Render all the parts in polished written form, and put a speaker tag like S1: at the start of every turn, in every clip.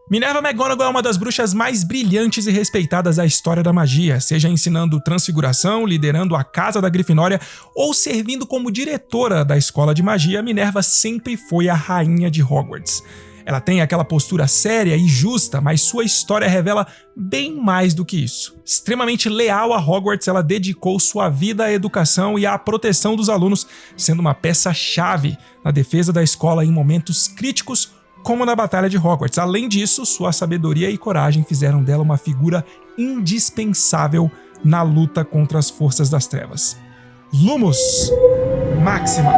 S1: Minerva McGonagall é uma das bruxas mais brilhantes e respeitadas da história da magia, seja ensinando transfiguração, liderando a Casa da Grifinória ou servindo como diretora da Escola de Magia. Minerva sempre foi a rainha de Hogwarts. Ela tem aquela postura séria e justa, mas sua história revela bem mais do que isso. Extremamente leal a Hogwarts, ela dedicou sua vida à educação e à proteção dos alunos, sendo uma peça-chave na defesa da escola em momentos críticos, como na Batalha de Hogwarts. Além disso, sua sabedoria e coragem fizeram dela uma figura indispensável na luta contra as forças das trevas. Lumos Maxima.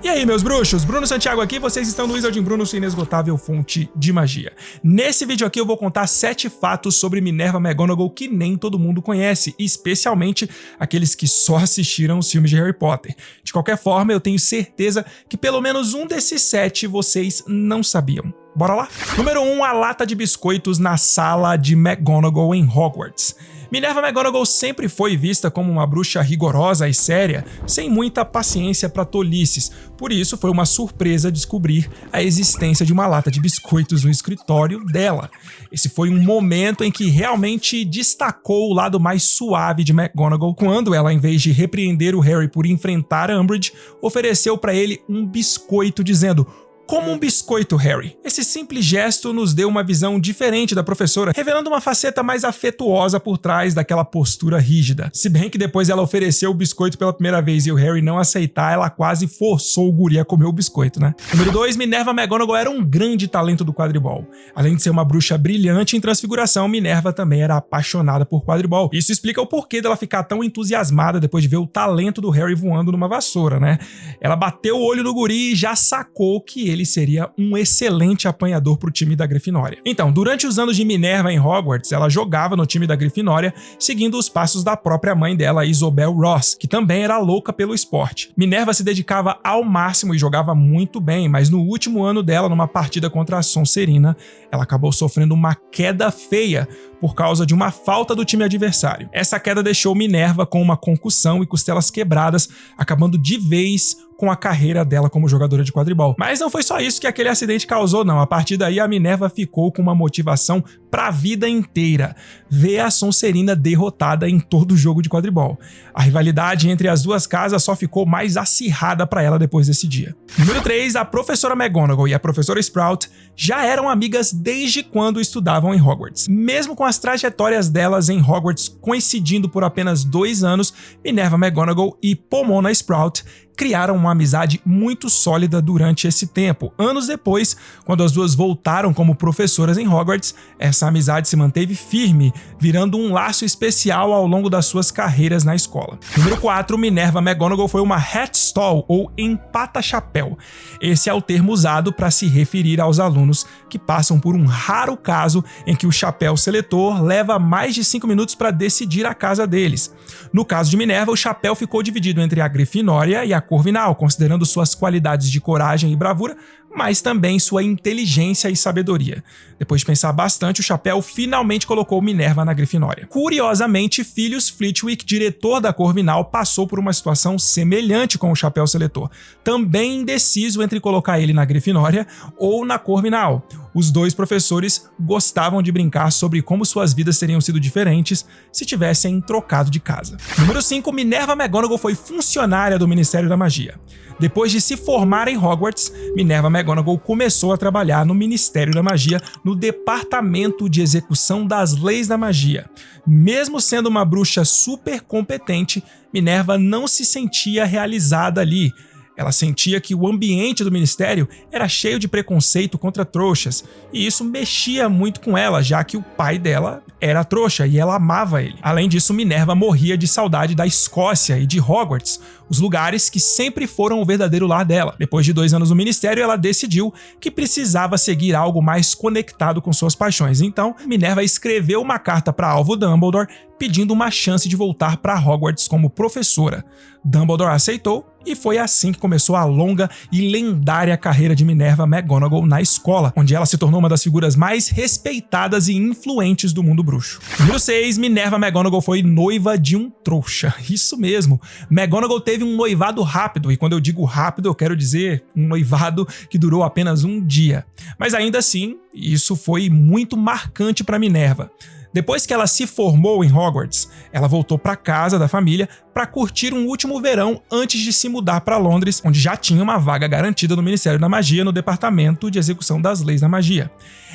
S1: E aí, meus bruxos? Bruno Santiago aqui, vocês estão no Wizarding Bruno, sua inesgotável fonte de magia. Nesse vídeo aqui eu vou contar 7 fatos sobre Minerva McGonagall que nem todo mundo conhece, especialmente aqueles que só assistiram os filmes de Harry Potter. De qualquer forma, eu tenho certeza que pelo menos um desses 7 vocês não sabiam. Bora lá? Número 1, a lata de biscoitos na sala de McGonagall em Hogwarts. Minerva McGonagall sempre foi vista como uma bruxa rigorosa e séria, sem muita paciência para tolices. Por isso, foi uma surpresa descobrir a existência de uma lata de biscoitos no escritório dela. Esse foi um momento em que realmente destacou o lado mais suave de McGonagall, quando ela, em vez de repreender o Harry por enfrentar Umbridge, ofereceu para ele um biscoito dizendo: "Como um biscoito, Harry." Esse simples gesto nos deu uma visão diferente da professora, revelando uma faceta mais afetuosa por trás daquela postura rígida. Se bem que depois ela ofereceu o biscoito pela primeira vez e o Harry não aceitar, ela quase forçou o guri a comer o biscoito, né? Número 2, Minerva McGonagall era um grande talento do quadribol. Além de ser uma bruxa brilhante em transfiguração, Minerva também era apaixonada por quadribol. Isso explica o porquê dela ficar tão entusiasmada depois de ver o talento do Harry voando numa vassoura, né? Ela bateu o olho no guri e já sacou que ele seria um excelente apanhador para o time da Grifinória. Então, durante os anos de Minerva em Hogwarts, ela jogava no time da Grifinória, seguindo os passos da própria mãe dela, Isobel Ross, que também era louca pelo esporte. Minerva se dedicava ao máximo e jogava muito bem, mas no último ano dela, numa partida contra a Sonserina, ela acabou sofrendo uma queda feia por causa de uma falta do time adversário. Essa queda deixou Minerva com uma concussão e costelas quebradas, acabando de vez com a carreira dela como jogadora de quadribol. Mas não foi só isso que aquele acidente causou, não. A partir daí, a Minerva ficou com uma motivação pra vida inteira: ver a Sonserina derrotada em todo jogo de quadribol. A rivalidade entre as duas casas só ficou mais acirrada pra ela depois desse dia. Número 3, a professora McGonagall e a professora Sprout já eram amigas desde quando estudavam em Hogwarts. Mesmo com as trajetórias delas em Hogwarts coincidindo por apenas 2 anos, Minerva McGonagall e Pomona Sprout criaram uma amizade muito sólida durante esse tempo. Anos depois, quando as duas voltaram como professoras em Hogwarts, essa amizade se manteve firme, virando um laço especial ao longo das suas carreiras na escola. Número 4, Minerva McGonagall foi uma Hatstall, ou empata-chapéu. Esse é o termo usado para se referir aos alunos que passam por um raro caso em que o chapéu seletor leva mais de 5 minutos para decidir a casa deles. No caso de Minerva, o chapéu ficou dividido entre a Grifinória e a Corvinal, considerando suas qualidades de coragem e bravura, mas também sua inteligência e sabedoria. Depois de pensar bastante, o chapéu finalmente colocou Minerva na Grifinória. Curiosamente, Filius Flitwick, diretor da Corvinal, passou por uma situação semelhante com o chapéu seletor, também indeciso entre colocar ele na Grifinória ou na Corvinal. Os dois professores gostavam de brincar sobre como suas vidas teriam sido diferentes se tivessem trocado de casa. Número 5, Minerva McGonagall foi funcionária do Ministério da Magia. Depois de se formar em Hogwarts, Minerva McGonagall começou a trabalhar no Ministério da Magia, no Departamento de Execução das Leis da Magia. Mesmo sendo uma bruxa super competente, Minerva não se sentia realizada ali. Ela sentia que o ambiente do ministério era cheio de preconceito contra trouxas, e isso mexia muito com ela, já que o pai dela era trouxa e ela amava ele. Além disso, Minerva morria de saudade da Escócia e de Hogwarts, os lugares que sempre foram o verdadeiro lar dela. Depois de 2 anos no ministério, ela decidiu que precisava seguir algo mais conectado com suas paixões. Então, Minerva escreveu uma carta para Alvo Dumbledore pedindo uma chance de voltar para Hogwarts como professora. Dumbledore aceitou E foi assim que começou a longa e lendária carreira de Minerva McGonagall na escola, onde ela se tornou uma das figuras mais respeitadas e influentes do mundo bruxo. Número 6, Minerva McGonagall foi noiva de um trouxa. Isso mesmo, McGonagall teve um noivado rápido, e quando eu digo rápido eu quero dizer um noivado que durou apenas um dia. Mas ainda assim, isso foi muito marcante para Minerva. Depois que ela se formou em Hogwarts, ela voltou para casa da família para curtir um último verão antes de se mudar para Londres, onde já tinha uma vaga garantida no Ministério da Magia no Departamento de Execução das Leis da Magia.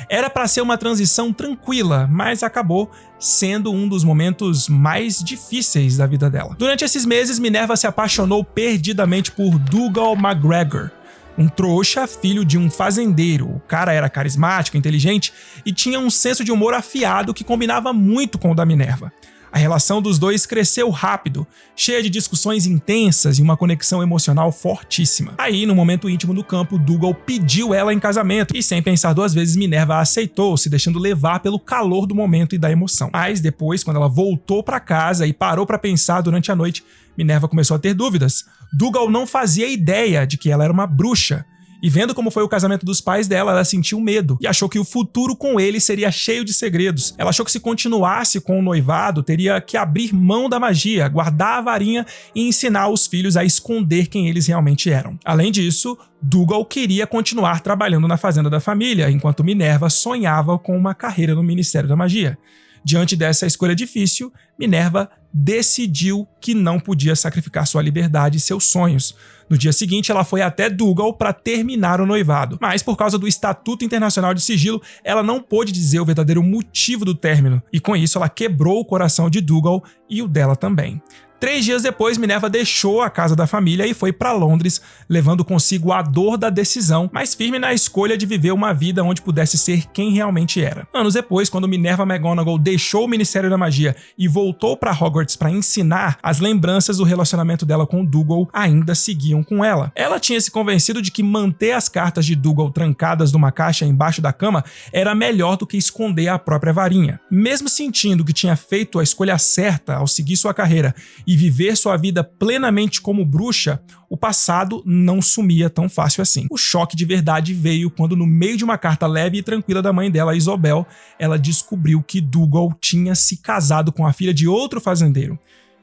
S1: Era para ser uma transição tranquila, mas acabou sendo um dos momentos mais difíceis da vida dela. Durante esses meses, Minerva se apaixonou perdidamente por Dougal McGregor, um trouxa filho de um fazendeiro. O cara era carismático, inteligente e tinha um senso de humor afiado que combinava muito com o da Minerva. A relação dos dois cresceu rápido, cheia de discussões intensas e uma conexão emocional fortíssima. Aí, no momento íntimo do campo, Dougal pediu ela em casamento e, sem pensar duas vezes, Minerva aceitou, se deixando levar pelo calor do momento e da emoção. Mas depois, quando ela voltou para casa e parou para pensar durante a noite, Minerva começou a ter dúvidas. Dougal não fazia ideia de que ela era uma bruxa. E vendo como foi o casamento dos pais dela, ela sentiu medo e achou que o futuro com ele seria cheio de segredos. Ela achou que se continuasse com o noivado, teria que abrir mão da magia, guardar a varinha e ensinar os filhos a esconder quem eles realmente eram. Além disso, Dougal queria continuar trabalhando na fazenda da família, enquanto Minerva sonhava com uma carreira no Ministério da Magia. Diante dessa escolha difícil, Minerva decidiu que não podia sacrificar sua liberdade e seus sonhos. No dia seguinte, ela foi até Dougal para terminar o noivado, mas por causa do Estatuto Internacional de Sigilo, ela não pôde dizer o verdadeiro motivo do término, e com isso ela quebrou o coração de Dougal e o dela também. 3 dias depois, Minerva deixou a casa da família e foi para Londres, levando consigo a dor da decisão, mas firme na escolha de viver uma vida onde pudesse ser quem realmente era. Anos depois, quando Minerva McGonagall deixou o Ministério da Magia e voltou para Hogwarts para ensinar, as lembranças do relacionamento dela com Dougal ainda seguiam com ela. Ela tinha se convencido de que manter as cartas de Dougal trancadas numa caixa embaixo da cama era melhor do que esconder a própria varinha. Mesmo sentindo que tinha feito a escolha certa ao seguir sua carreira e viver sua vida plenamente como bruxa, o passado não sumia tão fácil assim. O choque de verdade veio quando, no meio de uma carta leve e tranquila da mãe dela, Isobel, ela descobriu que Dougal tinha se casado com a filha de outro fazendeiro.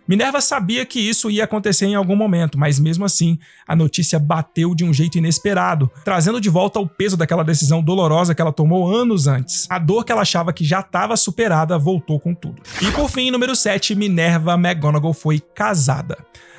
S1: Minerva sabia que isso ia acontecer em algum momento, mas mesmo assim, a notícia bateu de um jeito inesperado, trazendo de volta o peso daquela decisão dolorosa que ela tomou anos antes. A dor que ela achava que já estava superada voltou com tudo. E por fim, número 7, Minerva McGonagall foi casada.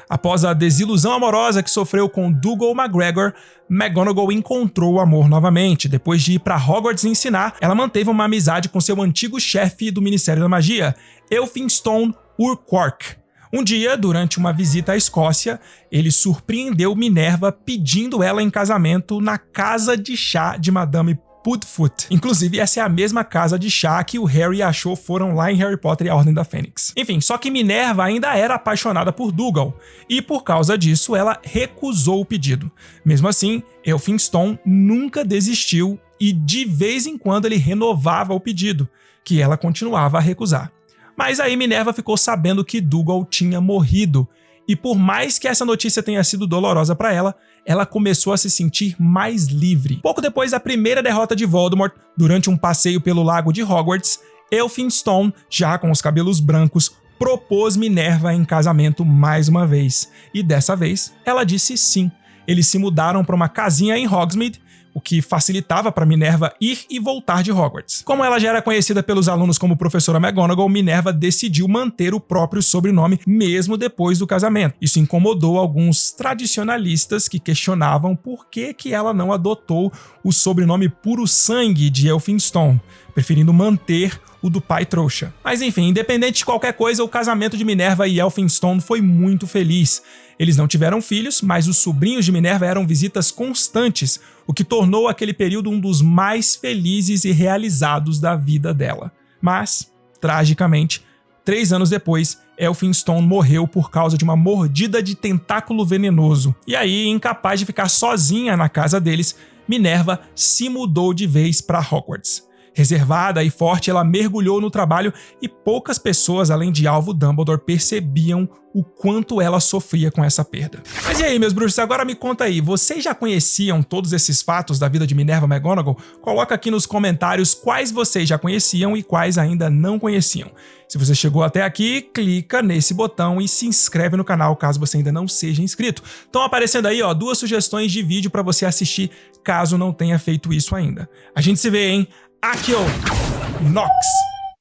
S1: Após a desilusão amorosa que sofreu com Dougal McGregor, McGonagall encontrou o amor novamente. Depois de ir para Hogwarts ensinar, ela manteve uma amizade com seu antigo chefe do Ministério da Magia, Elphinstone Urquhart. Um dia, durante uma visita à Escócia, ele surpreendeu Minerva pedindo ela em casamento na casa de chá de Madame Pudfoot. Inclusive, essa é a mesma casa de chá que o Harry achou foram lá em Harry Potter e a Ordem da Fênix. Enfim, só que Minerva ainda era apaixonada por Dougal, e por causa disso ela recusou o pedido. Mesmo assim, Elphinstone nunca desistiu e de vez em quando ele renovava o pedido, que ela continuava a recusar. Mas aí Minerva ficou sabendo que Dougal tinha morrido, e por mais que essa notícia tenha sido dolorosa para ela, ela começou a se sentir mais livre. Pouco depois da primeira derrota de Voldemort, durante um passeio pelo lago de Hogwarts, Elphinstone, já com os cabelos brancos, propôs Minerva em casamento mais uma vez. E dessa vez, ela disse sim. Eles se mudaram para uma casinha em Hogsmeade, o que facilitava para Minerva ir e voltar de Hogwarts. Como ela já era conhecida pelos alunos como Professora McGonagall, Minerva decidiu manter o próprio sobrenome mesmo depois do casamento. Isso incomodou alguns tradicionalistas que questionavam por que ela não adotou o sobrenome puro sangue de Elphinstone, preferindo manter o do pai trouxa. Mas enfim, independente de qualquer coisa, o casamento de Minerva e Elphinstone foi muito feliz. Eles não tiveram filhos, mas os sobrinhos de Minerva eram visitas constantes, o que tornou aquele período um dos mais felizes e realizados da vida dela. Mas, tragicamente, 3 anos depois, Elphinstone morreu por causa de uma mordida de tentáculo venenoso. E aí, incapaz de ficar sozinha na casa deles, Minerva se mudou de vez para Hogwarts. Reservada e forte, ela mergulhou no trabalho e poucas pessoas, além de alvo Dumbledore, percebiam o quanto ela sofria com essa perda. Mas e aí, meus bruxos, agora me conta aí, vocês já conheciam todos esses fatos da vida de Minerva McGonagall? Coloca aqui nos comentários quais vocês já conheciam e quais ainda não conheciam. Se você chegou até aqui, clica nesse botão e se inscreve no canal caso você ainda não seja inscrito. Estão aparecendo aí, ó, 2 sugestões de vídeo para você assistir caso não tenha feito isso ainda. A gente se vê, hein? Accio Nox!